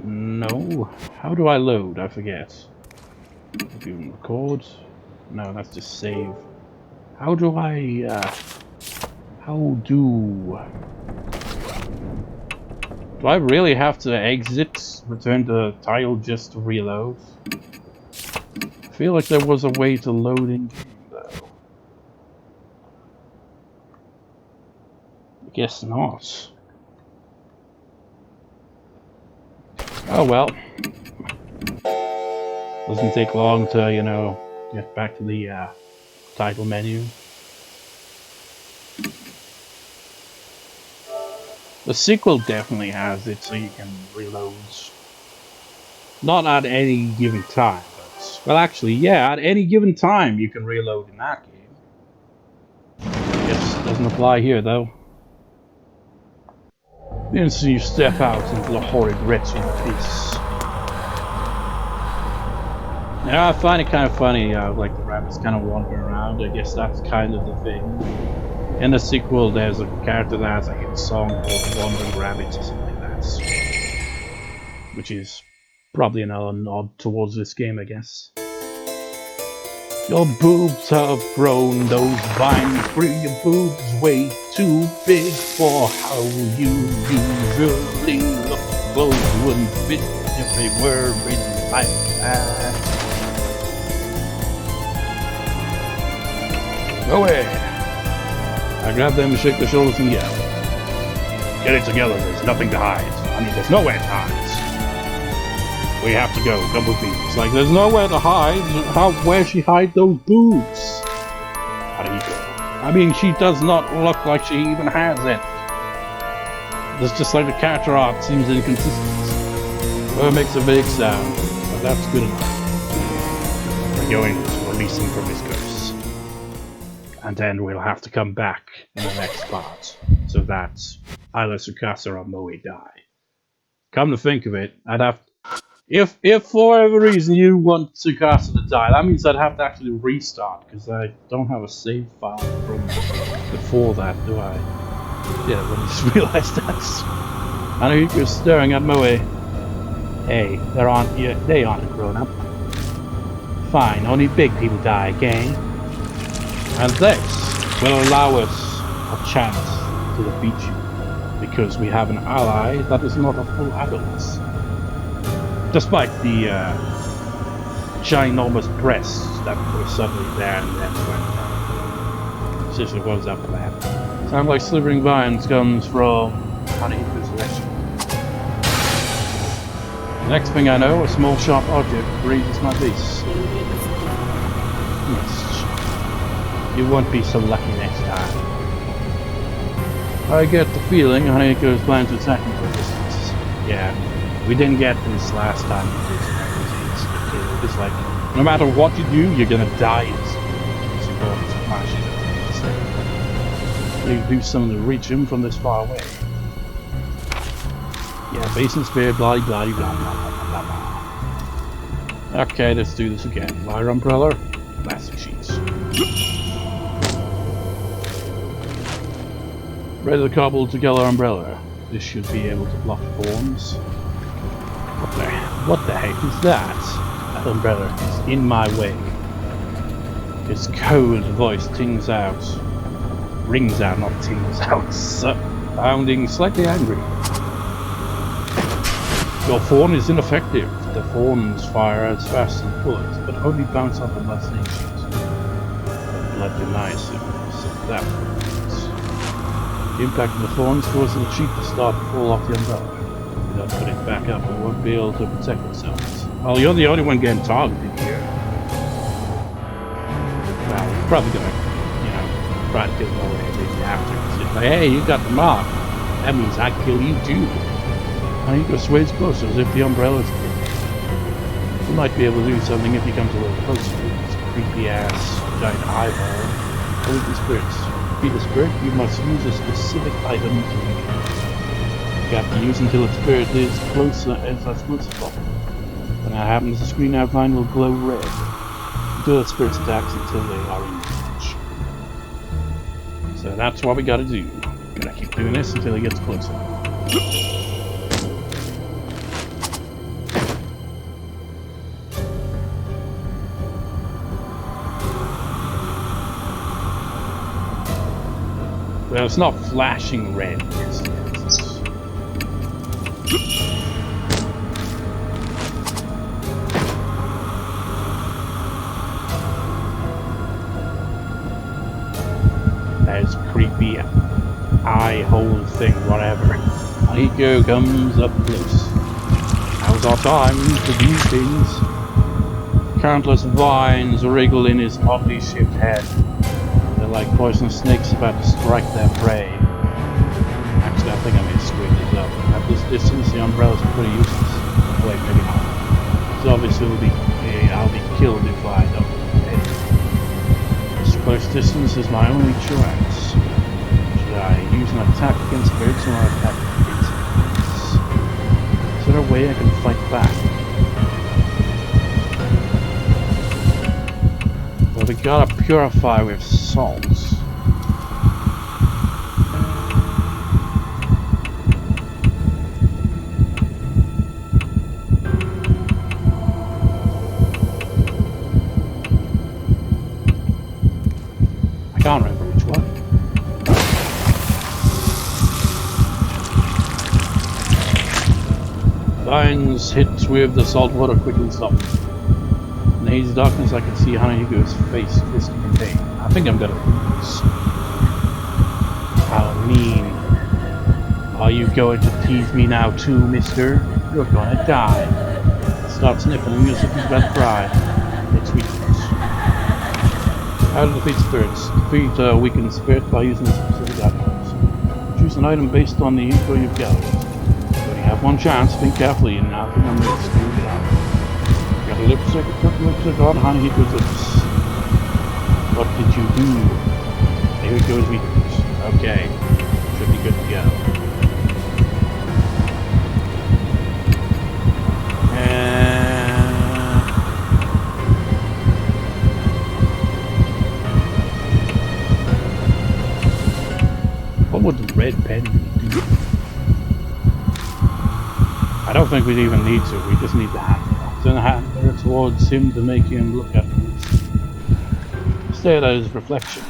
No. How do I load? I forget. Do record? No, that's just save. How do I, do I really have to exit, return to the title just to reload? I feel like there was a way to load in game, though. I guess not. Oh well. Doesn't take long to, you know, get back to the title menu. The sequel definitely has it so you can reload. Not at any given time, but... Well, actually, yeah, at any given time you can reload in that game. Guess it doesn't apply here, though. The instant you step out into the horrid wretched abyss. Yeah, I find it kind of funny, like the rabbits kind of wandering around. I guess that's kind of the thing. In the sequel, there's a character that has a hit song called Wandering Rabbits or something like that. Which is probably another nod towards this game, I guess. Your boobs have grown, those vines bring your boobs way too big for how you usually look. Clothes wouldn't fit if they were in like that. Go away! I grab them and shake their shoulders and yell. Get it together, there's nothing to hide. I mean, there's nowhere to hide. We have to go, double beat. It's like, there's nowhere to hide. Where'd she hide those boobs? Hanahiko. I mean, she does not look like she even has it. It's just like the character art seems inconsistent. Well, it makes a vague sound, but that's good enough. We're going to release him from his curse. And then we'll have to come back in the next part, so that either Tsukasa or Moe die. Come to think of it, I'd have... If for whatever reason you want Tsukasa to die, that means I'd have to actually restart, because I don't have a save file from before that, do I? Yeah, I just realized that. Hanahiko's staring at Moe. Hey, they aren't a grown-up. Fine, only big people die, okay? And this will allow us a chance to defeat you, because we have an ally that is not a full adult. Despite the ginormous breasts that were suddenly there and then went down. Seriously, what was that plan? Sounds like slithering vines comes from Hanahiko's direction. The next thing I know, a small sharp object grazes my face. Yes. You won't be so lucky next time. I get the feeling Hanahiko is planning to attack me from distance. Yeah, we didn't get this last time we did this. It's like, no matter what you do, you're gonna die as you go to Mashita. You do something to reach him from this far away. Yeah, base and spirit, blah blah blah blah blah blah blah. Okay, let's do this again. Fire umbrella, plastic sheets. Ready to cobble together umbrella. This should be able to block thorns. What the heck is that? That umbrella is in my way. Its cold voice rings out, not tings out, sounding slightly angry. Your thorn is ineffective. The thorns fire as fast as bullets, but only bounce off the blasting sheet. Blood denies it, so that works. The impact of the thorns causes the sheet to start to fall off the umbrella. Without putting it back up, it won't be able to protect itself. Well, you're the only one getting targeted here. Well, we're probably gonna, try to kill him away maybe after. It's like, hey, you got the mark. That means I kill you too. Hanahiko sways closer as if the umbrella's clear. You might be able to do something if he comes a little closer to this creepy ass giant eyeball. Or with the spirits. To beat the spirit, you must use a specific item to beat it. You have to use until its spirit is closer as possible. When that happens, the screen outline will glow red. Do the spirit's attacks until they are in range. So that's what we gotta do. Gotta keep doing this until he gets closer. Well, it's not flashing red. That creepy eye hole thing, whatever. Hanahiko comes up close. Now's our time to do things. Countless vines wriggle in his oddly shaped head. They're like poisonous snakes about to strike their prey. Actually, I think I may have screwed this up. At this distance, the umbrellas are pretty useless. Wait, maybe not. So obviously, I'll be killed if I don't hit it. This close distance is my only choice. Should I use an attack against spirits or an attack against spirits? Is there a way I can fight back? Well, we gotta purify with salts. I can't remember which one. Vines hit with the salt water quickly stop. In the hazy darkness, I can see Hanahiko's face twisting in pain. I think I'm gonna lose. How mean. Are you going to tease me now too, mister? You're gonna die. Start sniffling as if he's about to cry. It's weakness. How to defeat spirits. Defeat a weakened spirit by using specific items. Choose an item based on the info you've gathered. You only have one chance. Think carefully and I think I'm going to screw it out. Got a lipstick on Hanahiko's lips. What did you do? Here it goes, weakness. Okay. Should be good to go. What would the red pen do? I don't think we'd even need to. We just need the hammer. Turn the hammer towards him to make him look at us. Stare at his reflection.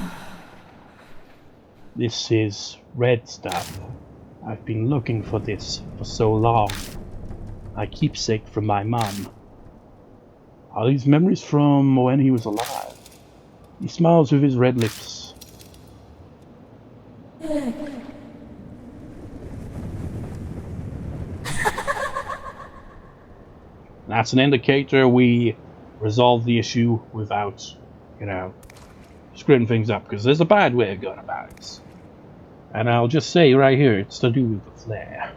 This is red stuff. I've been looking for this for so long. My keepsake from my mum. Are these memories from when he was alive? He smiles with his red lips. That's an indicator we resolve the issue without, screwing things up, because there's a bad way of going about it. And I'll just say right here, it's to do with the flare.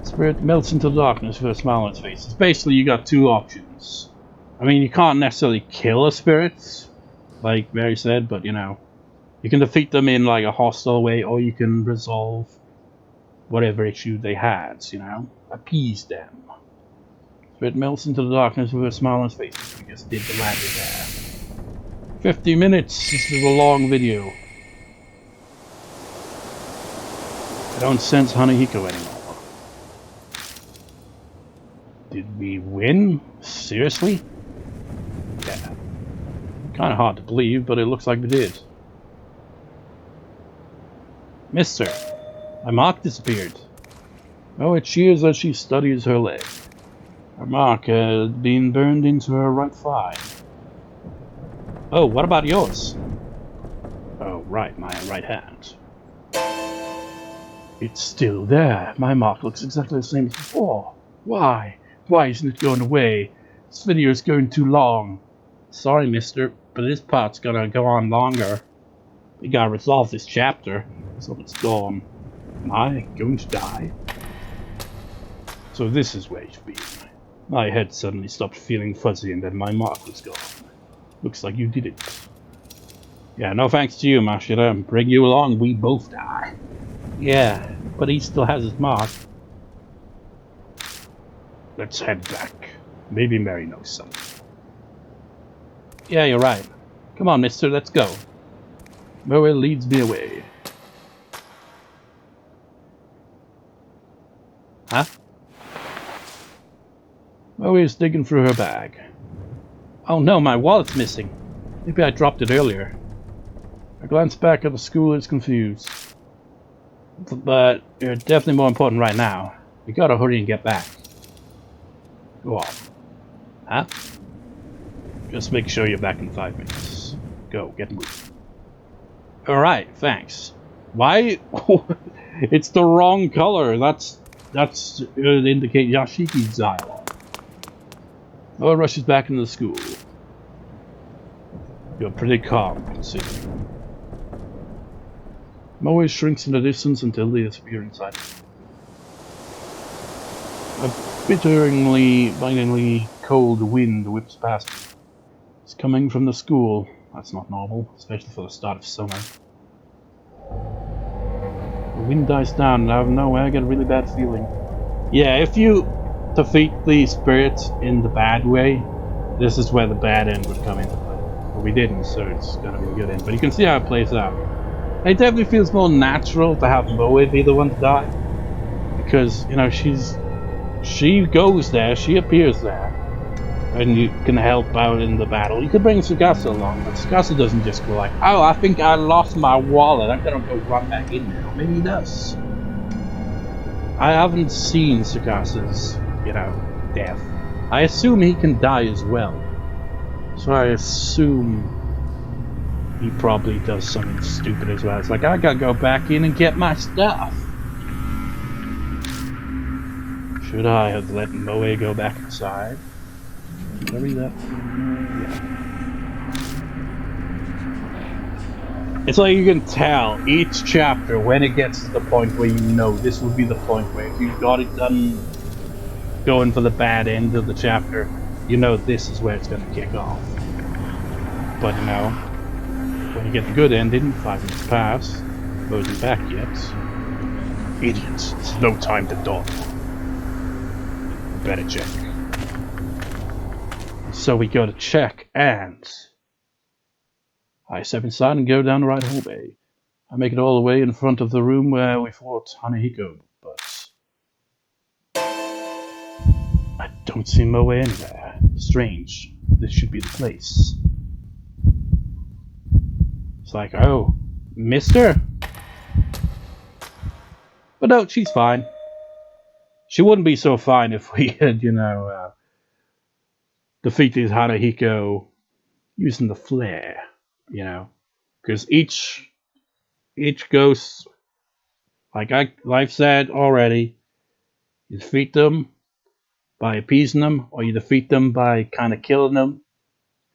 Spirit melts into the darkness with a smile on its face. It's basically, you got two options. I mean, you can't necessarily kill a spirit, like Mary said, but you can defeat them in like a hostile way, or you can resolve whatever issue they had, appease them. Spirit melts into the darkness with a smile on his face. We just did the landing there. 50 minutes. This is a long video. I don't sense Hanahiko anymore. Did we win? Seriously? Yeah. Kinda hard to believe, but it looks like we did. Mister, my mark disappeared. Oh, it cheers as she studies her leg. Her mark had been burned into her right thigh. Oh, what about yours? Oh, right, my right hand. It's still there. My mark looks exactly the same as before. Why? Why isn't it going away? This video is going too long. Sorry, mister, but this part's gonna go on longer. We gotta resolve this chapter, so it's gone. Am I going to die? So this is where you've been. My head suddenly stopped feeling fuzzy and then my mark was gone. Looks like you did it. Yeah, no thanks to you, Mashita. Bring you along, we both die. Yeah, but he still has his mark. Let's head back. Maybe Mary knows something. Yeah, you're right. Come on, mister, let's go. Moe leads me away. Huh? Moe is digging through her bag. Oh no, my wallet's missing. Maybe I dropped it earlier. I glance back at the school is confused. But you're definitely more important right now. We gotta hurry and get back. Go on. Huh? Just make sure you're back in 5 minutes. Go, get moving. Alright, thanks. Why? It's the wrong color. That's to indicate Yashiki's dialogue. Noah rushes back into the school. You're pretty calm, considering. Moe shrinks in the distance until they disappear inside. A bitingly cold wind whips past me. It's coming from the school. That's not normal, especially for the start of summer. The wind dies down and out of nowhere I get a really bad feeling. Yeah, if you defeat the spirit in the bad way, this is where the bad end would come into play. But we didn't, so it's gonna be a good end. But you can see how it plays out. It definitely feels more natural to have Moe be the one to die. Because, you know, she goes there, she appears there. And you can help out in the battle. You could bring Tsukasa along, but Tsukasa doesn't just go like, oh, I think I lost my wallet, I'm gonna go run back in now. Maybe he does. I haven't seen Tsukasa's, death. I assume he can die as well. So I assume he probably does something stupid as well. It's like, I gotta go back in and get my stuff. Should I have let Moe go back inside? Did I read that? Yeah. It's like you can tell each chapter when it gets to the point where you know this would be the point where if you got it done going for the bad end of the chapter, you know this is where it's going to kick off. But you know, when you get the good ending, 5 minutes pass, wasn't back yet. Idiots, it's no time to dawdle. Better check. So we go to check, and I step inside and go down the right hallway. I make it all the way in front of the room where we fought Hanahiko, but I don't see Moe anywhere. Strange. This should be the place. It's like, oh, mister? But no, she's fine. She wouldn't be so fine if we had, defeated Hanahiko using the flare, because each ghost, like I've said already, you defeat them by appeasing them, or you defeat them by kind of killing them.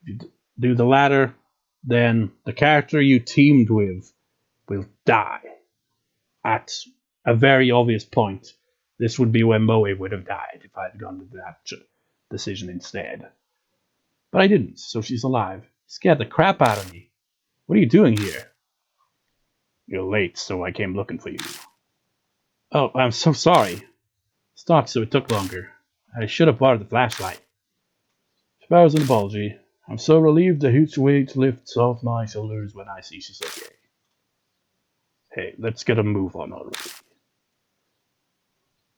If you do the latter, then the character you teamed with will die at a very obvious point. This would be when Moe would have died if I had gone with that decision instead. But I didn't, so she's alive. Scared the crap out of me. What are you doing here? You're late, so I came looking for you. Oh, I'm so sorry. Stopped, so it took longer. I should have borrowed the flashlight. She bows an apology. I'm so relieved a huge weight lifts off my shoulders when I see she's okay. Hey, let's get a move on already.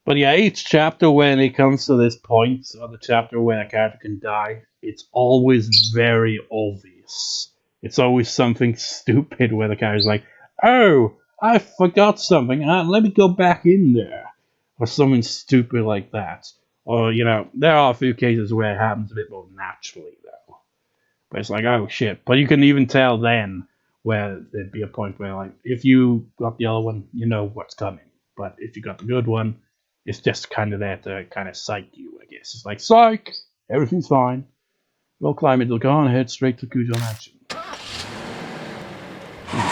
But yeah, each chapter when it comes to this point, or the chapter when a character can die, it's always very obvious. It's always something stupid where the character's like, oh, I forgot something, let me go back in there. Or something stupid like that. Or, there are a few cases where it happens a bit more naturally, though. But it's like, oh shit. But you can even tell then where there'd be a point where, like, if you got the other one, you know what's coming. But if you got the good one, it's just kind of there to kind of psych you, I guess. It's like, psych! Everything's fine. We'll climb it, we'll go on ahead straight to Kujon action.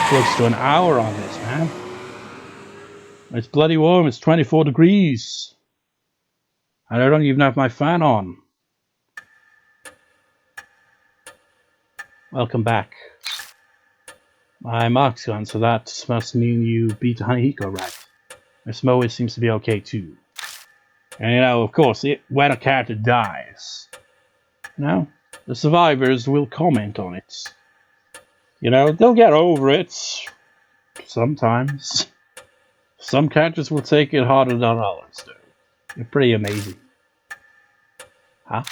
Close to an hour on this, man. It's bloody warm, it's 24 degrees. And I don't even have my fan on. Welcome back. My mark's gone, so that must mean you beat Hanahiko, right? Miss Moe seems to be okay too. And of course, when a character dies, the survivors will comment on it. They'll get over it. Sometimes. Some characters will take it harder than others, though. You're pretty amazing. Huh?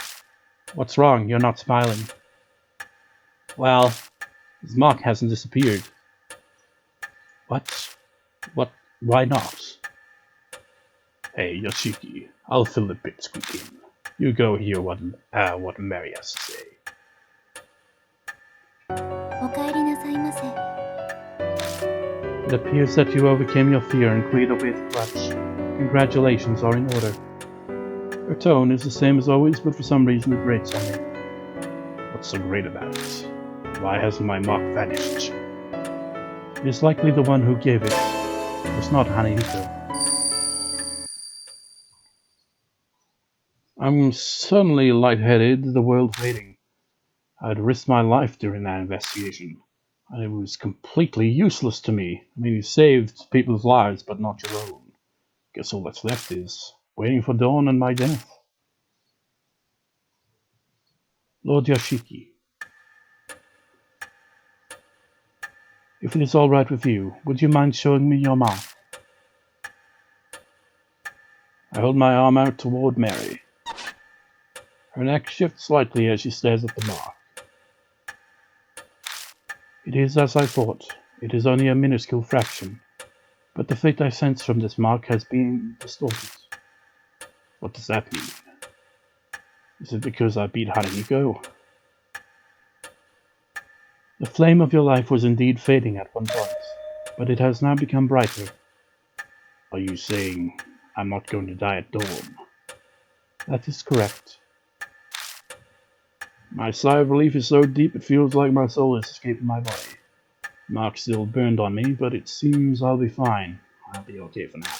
What's wrong? You're not smiling. Well, his mark hasn't disappeared. What? Why not? Hey, Yashiki, I'll fill the pipsqueak in. You go hear what Mary has to say. It appears that you overcame your fear and cleared away the clutch. Congratulations are in order. Her tone is the same as always, but for some reason it grates on me. What's so great about it? Why hasn't my mark vanished? It is likely the one who gave it. It was not Hanahiko. I'm suddenly lightheaded, the world waiting. I'd risked my life during that investigation. And it was completely useless to me. I mean, you saved people's lives, but not your own. Guess all that's left is waiting for dawn and my death. Lord Yashiki, if it is all right with you, would you mind showing me your mark? I hold my arm out toward Mary. Her neck shifts slightly as she stares at the mark. It is as I thought. It is only a minuscule fraction. But the fate I sense from this mark has been distorted. What does that mean? Is it because I beat Hanahiko? The flame of your life was indeed fading at one point, but it has now become brighter. Are you saying I'm not going to die at dawn? That is correct. My sigh of relief is so deep it feels like my soul is escaping my body. The mark's still burned on me, but it seems I'll be fine. I'll be okay for now.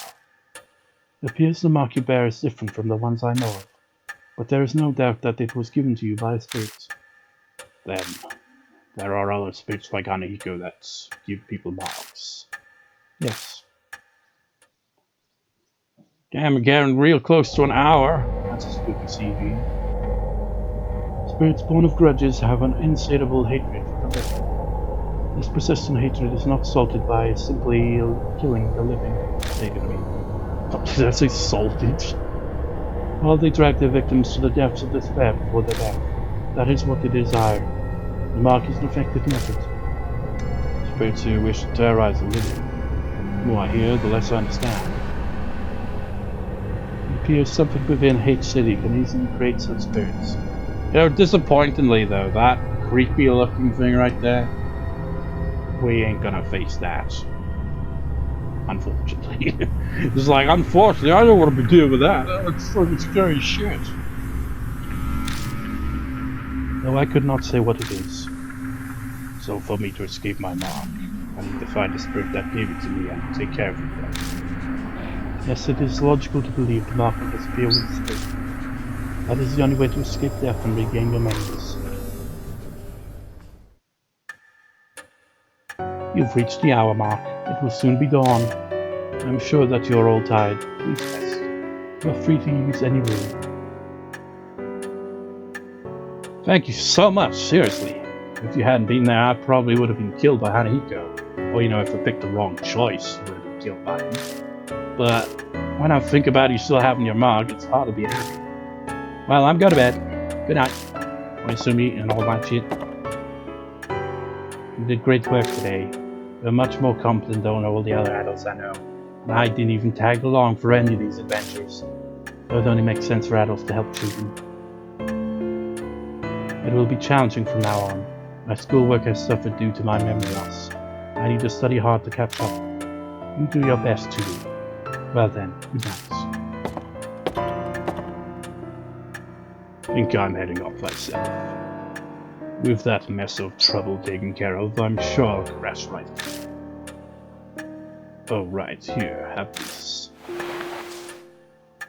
It appears the mark you bear is different from the ones I know of, but there is no doubt that it was given to you by a spirit. Then, there are other spirits like Hanahiko that give people marks. Yes. Damn, we're getting real close to an hour. That's a spooky CV. Spirits born of grudges have an insatiable hatred for the living. This persistent hatred is not salted by simply killing the living. Take it to me. Did I say salted? While they drag their victims to the depths of despair before their death, that is what they desire. The mark is an effective method. Spirits who wish to terrorize the living. The more I hear, the less I understand. It appears something within H-City can easily create such spirits. Disappointingly though, that creepy looking thing right there, we ain't gonna face that. Unfortunately. It's like, unfortunately, I don't want to be dealing with that. It's fucking scary shit. No, I could not say what it is. So for me to escape my mark, I need to find the spirit that gave it to me and take care of it. Yes, it is logical to believe the mark will disappear with the spirit. That is the only way to escape death and regain your memories. You've reached the hour mark. It will soon be dawn. I'm sure that you're all tired. Please rest. You are free to use any room. Thank you so much, seriously. If you hadn't been there, I probably would have been killed by Hanahiko. Or, if I picked the wrong choice, I would have been killed by him. But when I think about you still having your mark, it's hard to be happy. Well, I'm going to bed. Good night. Sumi and all that shit. You did great work today. You're much more competent than all the other adults I know. And I didn't even tag along for any of these adventures. So it only makes sense for adults to help children. It will be challenging from now on. My schoolwork has suffered due to my memory loss. I need to study hard to catch up. You do your best too. Well then, good night. I think I'm heading off myself. With that mess of trouble taken care of, I'm sure I'll crash right in. Oh right, here, have this.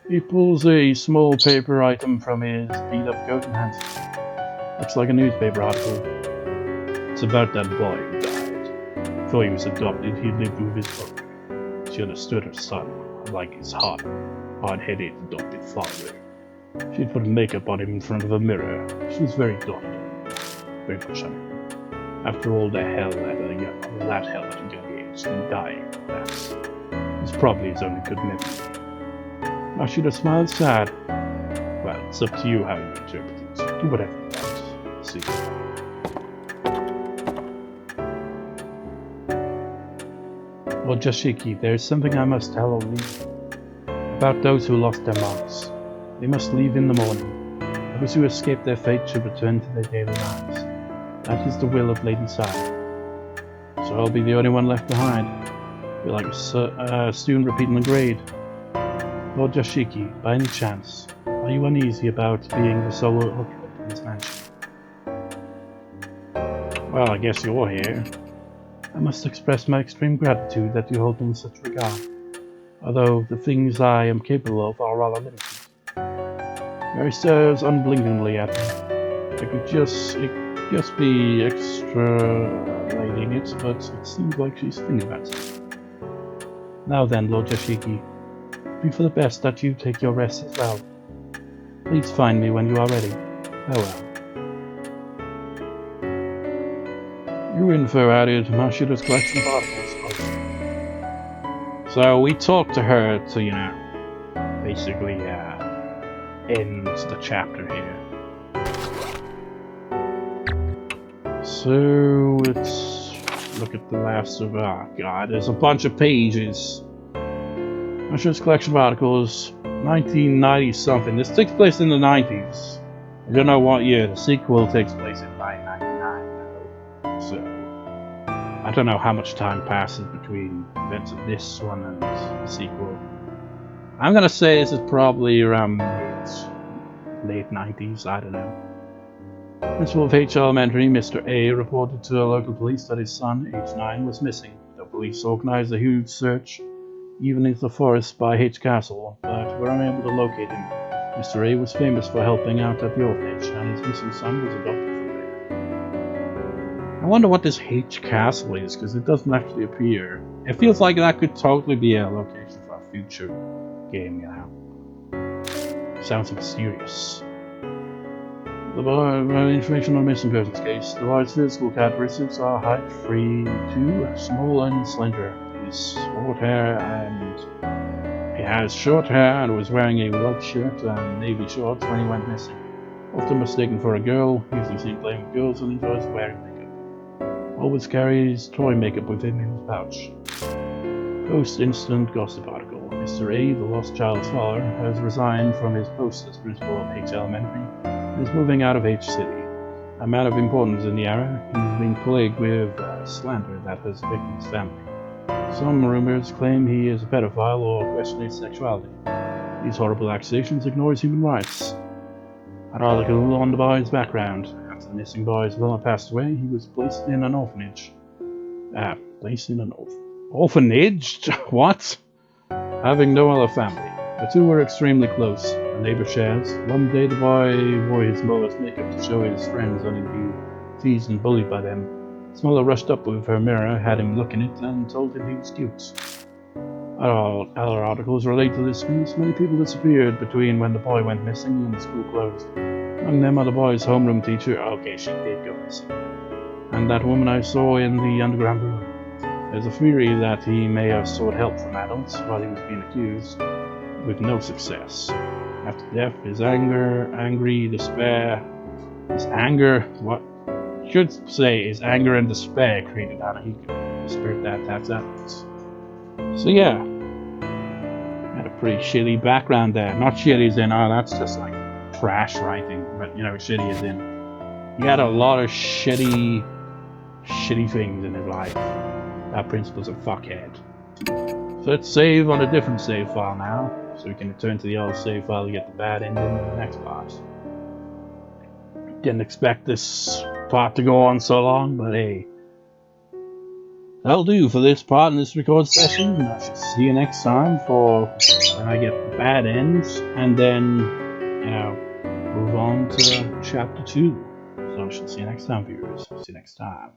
He pulls a small paper item from his beat-up coat and hands it. Looks like a newspaper article. It's about that boy who died. Before he was adopted, he lived with his mother. She understood her son, unlike his hard-headed adopted father. She'd put makeup on him in front of a mirror. She was very thoughtful. Very much on him. After all the hell at a young age, and dying, that's probably his only good memory. Mashita smiled sad. Well, it's up to you how you interpret it. Do whatever you want. See. Well, Yashiki, there is something I must tell only about those who lost their marks. They must leave in the morning. Those who escape their fate should return to their daily lives. That is the will of Lady Sai. So I'll be the only one left behind. Be like a student repeating the grade. Lord Yashiki, by any chance, are you uneasy about being the sole occupant in this mansion? Well, I guess you're here. I must express my extreme gratitude that you hold me in such regard, although the things I am capable of are rather limited. Mary stares unblinkingly at me. It could just be extrapolating it, but it seems like she's thinking about it. Now then, Lord Yashiki, be for the best that you take your rest as well. Please find me when you are ready. Farewell. Your info added Mashita's collection of articles. So we talked to her to, basically end the chapter here. So let's look at the last of God, there's a bunch of pages. Mashita's collection of articles, 1990 something. This takes place in the 90s. I don't know what year. The sequel takes place in 1999 though. So I don't know how much time passes between events of this one and the sequel. I'm gonna say this is probably around late 90s, I don't know. Principal of H Elementary, Mr. A, reported to the local police that his son, age 9, was missing. The police organized a huge search, even into the forest by H Castle, but were unable to locate him. Mr. A was famous for helping out at the orphanage, and his missing son was adopted from there. I wonder what this H Castle is, because it doesn't actually appear. It feels like that could totally be a location for a future game, Sounds mysterious. The information on the missing persons case. The boy's physical characteristics are height 3'2", small and slender. He has short hair and was wearing a white shirt and navy shorts when he went missing. Often mistaken for a girl, usually seen playing with girls and enjoys wearing makeup. Always carries toy makeup with him in his pouch. Post-incident gossip article. Mr. A, the lost child's father, has resigned from his post as principal of H Elementary and is moving out of H City. A man of importance in the area, he has been plagued with slander that has affected his family. Some rumors claim he is a pedophile or question his sexuality. These horrible accusations ignore his human rights. An article on the boy's background. After the missing boy's mother passed away, he was placed in an orphanage. Orphanage? What? Having no other family. The two were extremely close. A neighbor shares. One day the boy wore his mother's makeup to show his friends only to be teased and bullied by them. His mother rushed up with her mirror, had him look in it, and told him he was cute. Other articles relate to this case. Many people disappeared between when the boy went missing and the school closed. Among them are the boy's homeroom teacher. Okay, she did go missing. And that woman I saw in the underground room. There's a theory that he may have sought help from adults while he was being accused, with no success. After death, his despair. His anger, what? Should say his anger and despair created Hanahiko, the spirit that taps outwards. So yeah, had a pretty shitty background there. Not shitty as in, oh, that's just like trash writing, but you know, shitty as in, he had a lot of shitty things in his life. That principal's a fuckhead. So let's save on a different save file now, so we can return to the old save file to get the bad ending in the next part. Didn't expect this part to go on so long, but hey. That'll do for this part in this record session. I shall see you next time for when I get the bad ends, and then, you know, move on to chapter 2. So I shall see you next time, viewers. See you next time.